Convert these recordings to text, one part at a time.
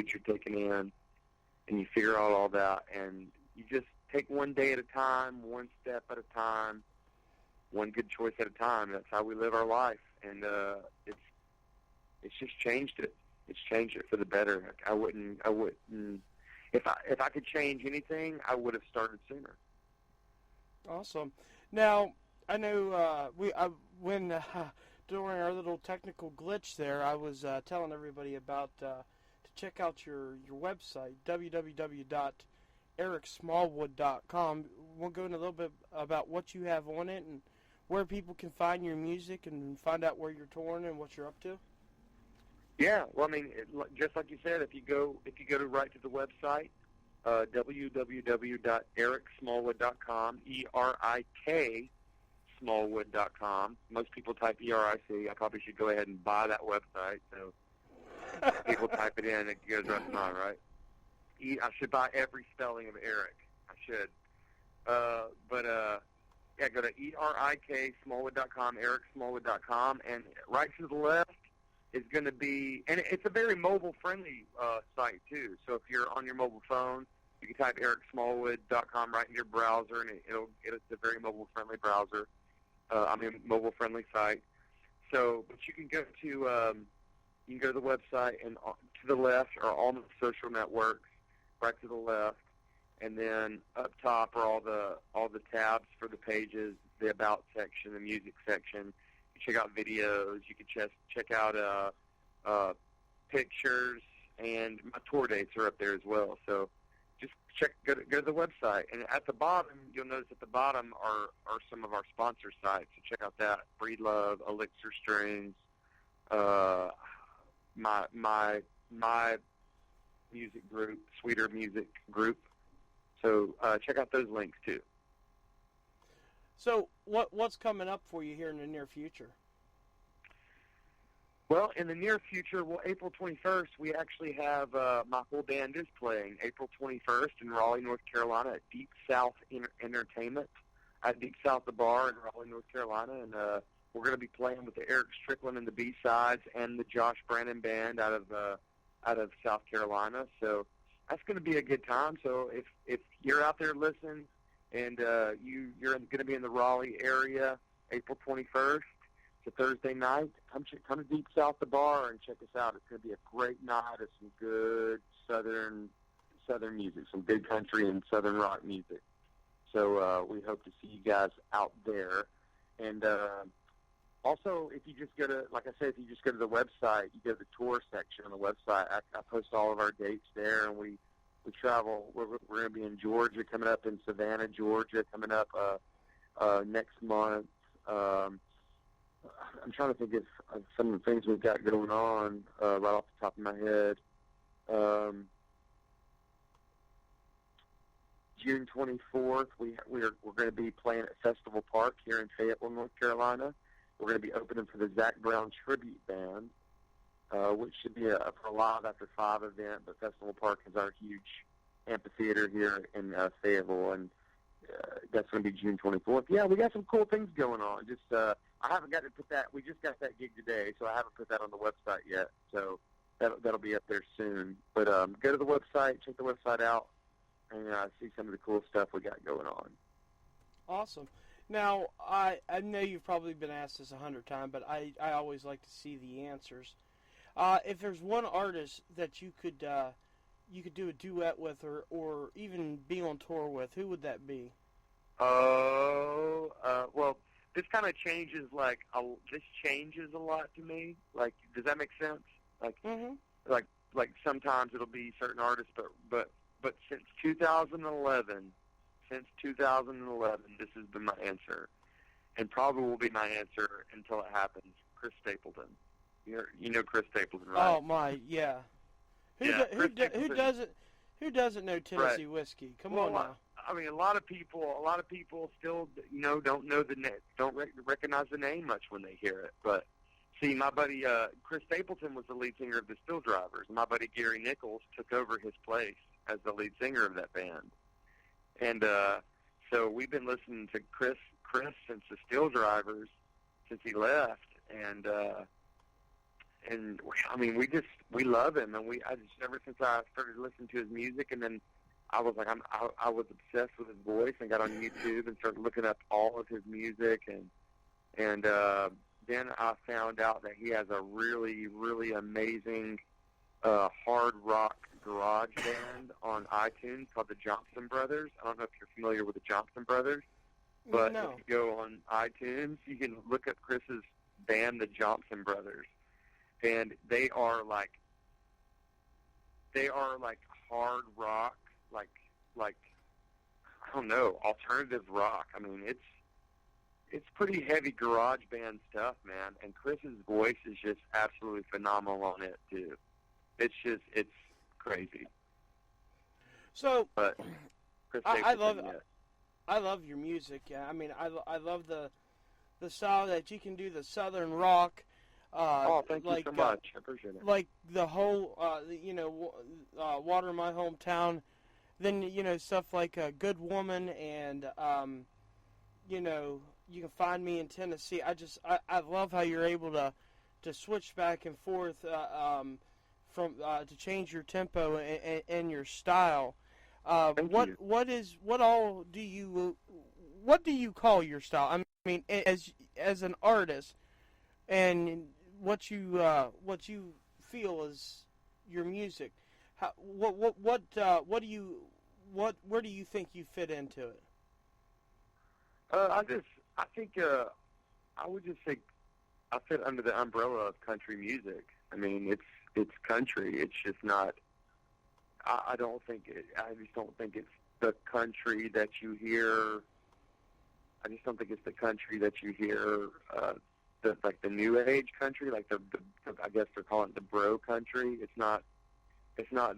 foods you're taking in, and you figure out all that, and you just take one day at a time, one step at a time, one good choice at a time. That's how we live our life, and it's just changed it. It's changed it for the better. Like, I wouldn't. If I could change anything, I would have started sooner. Awesome. Now, I know when during our little technical glitch there, I was telling everybody about to check out your website, www.eriksmallwood.com. We'll go into a little bit about what you have on it and where people can find your music and find out where you're touring and what you're up to. Yeah, well, I mean, just like you said, if you go right to the website, www.eriksmallwood.com, ERIK smallwood.com. Most people type ERIC. I probably should go ahead and buy that website. So people type it in, it goes right to mine, right? I should buy every spelling of Erik. I should. Yeah, go to ERIK smallwood.com, eriksmallwood.com, and right to the left is going to be, and it's a very mobile-friendly site, too. So if you're on your mobile phone, you can type eriksmallwood.com right in your browser, and it's a very mobile-friendly browser. Mobile-friendly site. So, but you can go to the website, and to the left are all the social networks, right to the left, and then up top are all the tabs for the pages, the About section, the Music section. You check out videos. You can check out pictures, and my tour dates are up there as well. So just go to the website, and at the bottom, you'll notice at the bottom are some of our sponsor sites. So check out that: Breedlove, Elixir Strings, my music group, Sweeter Music Group. So check out those links too. So what's coming up for you here in the near future? Well, in the near future, April 21st, we actually have my whole band is playing April 21st in Raleigh, North Carolina at Deep South Entertainment at Deep South the Bar in Raleigh, North Carolina, and we're going to be playing with the Erik Strickland and the B-Sides and the Josh Brannon Band out of South Carolina. So that's going to be a good time. So if you're out there listening and you're going to be in the Raleigh area, April 21st, it's a Thursday night, come to Deep South the Bar and check us out. It's going to be a great night of some good southern music, some good country and southern rock music. So we hope to see you guys out there. And also, if you just go to, like I said, if you just go to the website, you go to the tour section on the website. I post all of our dates there, and we travel. We're going to be in Georgia, coming up in Savannah, Georgia, coming up next month. I'm trying to think of some of the things we've got going on right off the top of my head. June 24th, we're going to be playing at Festival Park here in Fayetteville, North Carolina. We're going to be opening for the Zach Brown Tribute Band, which should be a Live After 5 event, but Festival Park is our huge amphitheater here in Fayetteville, and that's going to be June 24th. Yeah, we got some cool things going on. Just I haven't got to put that. We just got that gig today, so I haven't put that on the website yet. So that'll be up there soon. But go to the website, check the website out, and see some of the cool stuff we got going on. Awesome. Now, I know you've probably been asked this 100 times, but I always like to see the answers. If there's one artist that you could do a duet with or even be on tour with, who would that be? Well, this kind of changes, this changes a lot to me. Like, does that make sense? Like, like sometimes it'll be certain artists, but since 2011, this has been my answer, and probably will be my answer until it happens. Chris Stapleton. You know Chris Stapleton, right? Oh my, yeah. Who doesn't know Tennessee whiskey? Come on now. I mean, a lot of people still, don't know don't recognize the name much when they hear it. But see, my buddy Chris Stapleton was the lead singer of the Still Drivers. My buddy Gary Nichols took over his place as the lead singer of that band, and so we've been listening to Chris since the Still Drivers, since he left, and I mean, we love him, and I just ever since I started listening to his music, and then I was like, I was obsessed with his voice, and got on YouTube and started looking up all of his music, and then I found out that he has a really, really amazing hard rock garage band on iTunes called the Johnson Brothers. I don't know if you're familiar with the Johnson Brothers, but No. if you go on iTunes, you can look up Chris's band, the Johnson Brothers, and they are like hard rock, like I don't know, alternative rock. I mean, it's pretty heavy garage band stuff, man. And Chris's voice is just absolutely phenomenal on it too. It's crazy. So, But Chris, I love your music. I mean, I love the style that you can do, the southern rock. Thank you so much. I appreciate it. Like the whole, Water My Hometown. Then, stuff like Good Woman and, You Can Find Me in Tennessee. I love how you're able to switch back and forth from to change your tempo and your style. What do you call your style? I mean, as an artist, and what you feel is your music. Where do you think you fit into it? I think I would just say I fit under the umbrella of country music. I mean, it's country. It's just not. I just don't think it's the country that you hear. I just don't think it's the country that you hear. Like the new age country, like the I guess they're calling it the bro country. It's not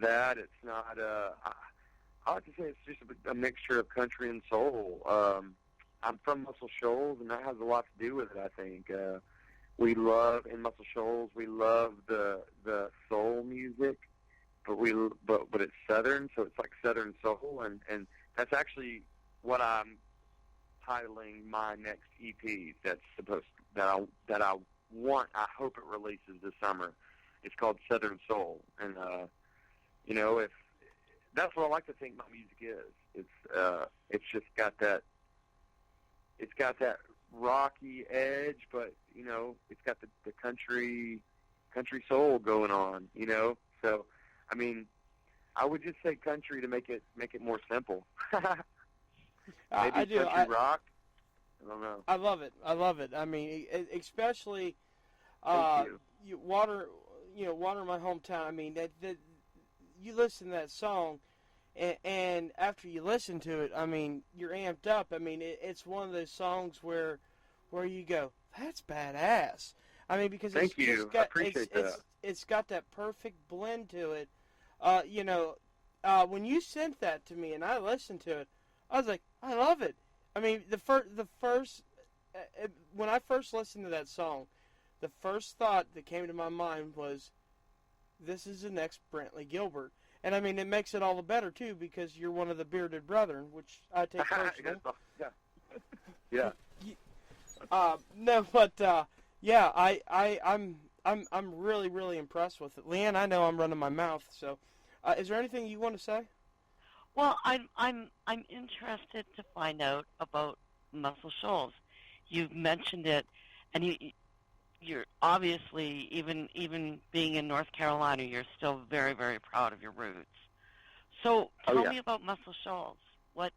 that. It's not. I like to say it's just a mixture of country and soul. I'm from Muscle Shoals, and that has a lot to do with it. I think we love in Muscle Shoals. We love the soul music, but it's southern, so it's like southern soul, and that's actually what I'm titling my next EP. That I want. I hope it releases this summer. It's called Southern Soul, and if that's what I like to think my music is. It's just got that. It's got that rocky edge, but it's got the country soul going on. So I mean, I would just say country to make it more simple. Maybe I do. Country rock. I don't know. I love it. I mean, especially Water My Hometown. I mean, that you listen to that song, and after you listen to it, I mean, you're amped up. I mean, it's one of those songs where you go, that's badass. I mean, because I appreciate that. It's got that perfect blend to it. When you sent that to me and I listened to it, I was like, I love it. I mean, when I first listened to that song, the first thought that came to my mind was, this is the next Brantley Gilbert. And I mean, it makes it all the better too, because you're one of the bearded brethren, which I take personally. Yeah. No, but yeah, I'm really, really impressed with it. Leanne, I know I'm running my mouth, so is there anything you want to say? Well, I'm interested to find out about Muscle Shoals. You've mentioned it, and you're obviously, even being in North Carolina, you're still very, very proud of your roots. So tell me about Muscle Shoals. What?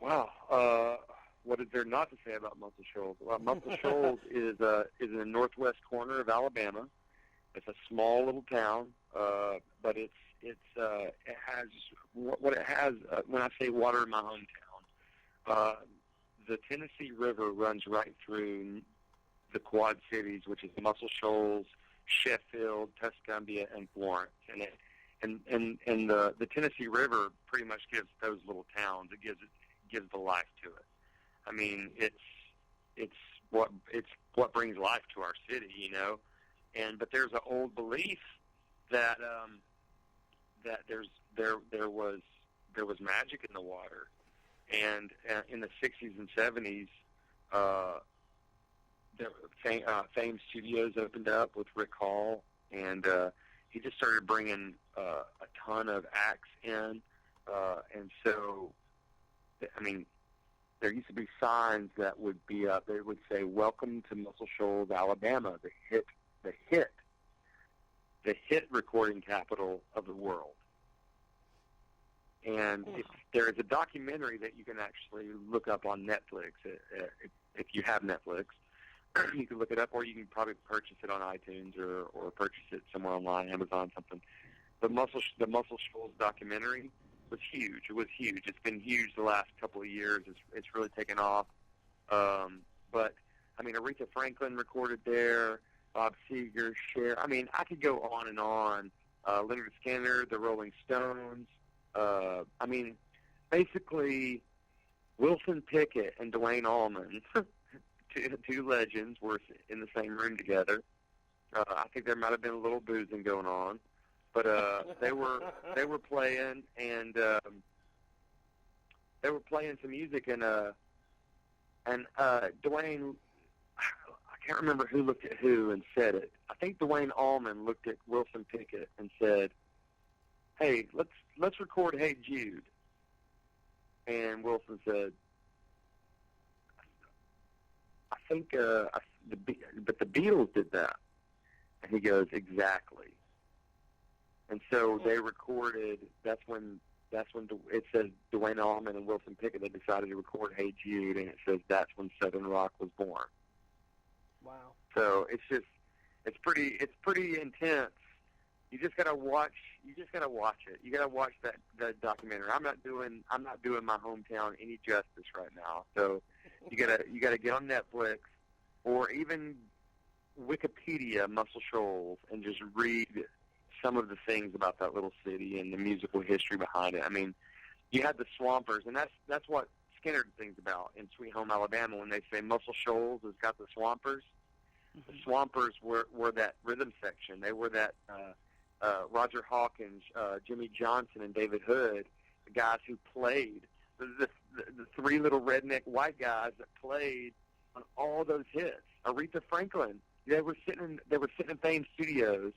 Wow. What is there not to say about Muscle Shoals? Well, Muscle Shoals is in the northwest corner of Alabama. It's a small little town, but it has what it has. When I say water in my hometown, the Tennessee River runs right through the Quad Cities, which is Muscle Shoals, Sheffield, Tuscumbia, and Florence, and the Tennessee River pretty much gives those little towns. It gives the life to it. I mean, it's what brings life to our city, but there's an old belief that that there was magic in the water, and in the 60s and 70s, Fame Studios opened up with Rick Hall, and he just started bringing a ton of acts in, and so, I mean, there used to be signs that would be up. They would say, "Welcome to Muscle Shoals, Alabama, the hit recording capital of the world." And there is a documentary that you can actually look up on Netflix. If you have Netflix, you can look it up, or you can probably purchase it on iTunes or purchase it somewhere online, Amazon, something. The Muscle Shoals documentary was huge. It was huge. It's been huge the last couple of years. It's really taken off. But I mean, Aretha Franklin recorded there. Bob Seger, Cher. I mean, I could go on and on. Leonard Skinner, the Rolling Stones. I mean, basically, Wilson Pickett and Duane Allman, two legends, were in the same room together. I think there might have been a little boozing going on, but they were playing, and they were playing some music, and Duane, I can't remember who looked at who and said it. I think Duane Allman looked at Wilson Pickett and said, "Hey, let's record Hey Jude." And Wilson said, "I think, but the Beatles did that." And he goes, "Exactly." And so they recorded. That's when it says Duane Allman and Wilson Pickett. They decided to record Hey Jude, and it says that's when Southern rock was born. Wow. So it's pretty intense. You just gotta watch it. You gotta watch that documentary. I'm not doing my hometown any justice right now. So you gotta get on Netflix or even Wikipedia Muscle Shoals and just read some of the things about that little city and the musical history behind it. I mean, you had the Swampers, and that's what Skinner thinks about in Sweet Home Alabama when they say Muscle Shoals has got the Swampers. Mm-hmm. The Swampers were that rhythm section. They were that Roger Hawkins, Jimmy Johnson, and David Hood, the guys who played, the three little redneck white guys that played on all those hits. Aretha Franklin, they were sitting in Fame Studios,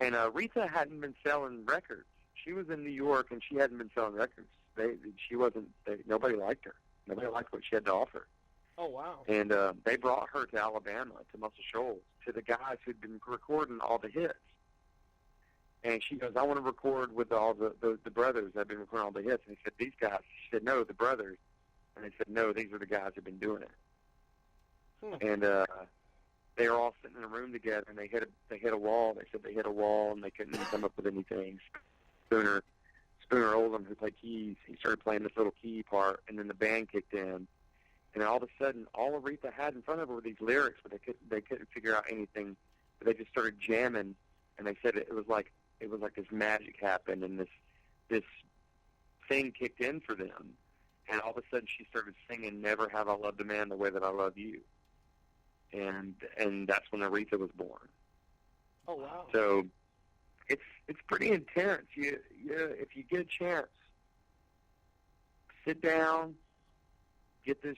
and Aretha hadn't been selling records. She was in New York, and she hadn't been selling records. Nobody liked her. Nobody liked what she had to offer. Oh, wow. And they brought her to Alabama, to Muscle Shoals, to the guys who'd been recording all the hits. And she goes, "I want to record with all the brothers that have been recording all the hits." And he said, "These guys." She said, "No, the brothers." And they said, "No, these are the guys who've been doing it." And they were all sitting in a room together, and they hit a wall. They said they hit a wall, and they couldn't come up with anything. Spooner Oldham, who played keys, he started playing this little key part, and then the band kicked in. And all of a sudden, all Aretha had in front of her were these lyrics, but they couldn't figure out anything. But they just started jamming, and they said it was like this magic happened, and this thing kicked in for them. And all of a sudden, she started singing "Never Have I Loved a Man the Way That I Love You," and that's when Aretha was born. Oh, wow! So it's pretty intense. You if you get a chance, sit down. Get this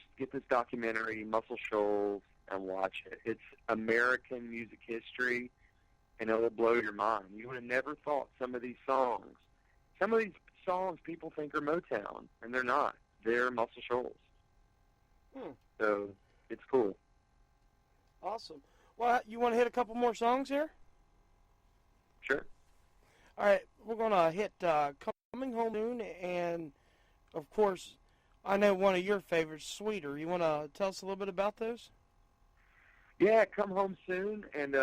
documentary, Muscle Shoals, and watch it. It's American music history, and it will blow your mind. You would have never thought some of these songs people think are Motown, and they're not. They're Muscle Shoals. So it's cool. Awesome. Well, you want to hit a couple more songs here? Sure. All right, we're going to hit Coming Home Soon, and, of course, I know one of your favorites, Sweeter. You want to tell us a little bit about those? Yeah, Come Home Soon, and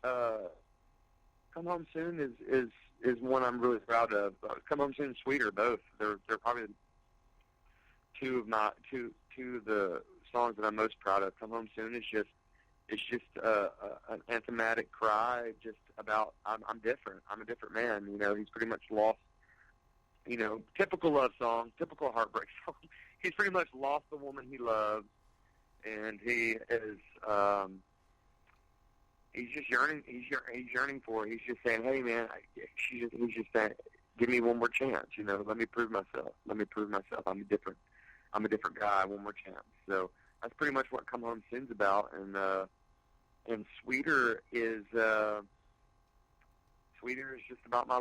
Come Home Soon is one I'm really proud of. Come Home Soon and Sweeter, both. They're probably two of the songs that I'm most proud of. Come Home Soon is just an anthematic cry, just about I'm different. I'm a different man. You know, he's pretty much lost. You know, typical love song, typical heartbreak song. He's pretty much lost the woman he loves, and he is he's just yearning. He's yearning for her. He's just saying, "Hey, man," he's just saying, "Give me one more chance. You know, let me prove myself. I'm a different guy. One more chance." So that's pretty much what Come Home Soon's about. And Sweeter is just about my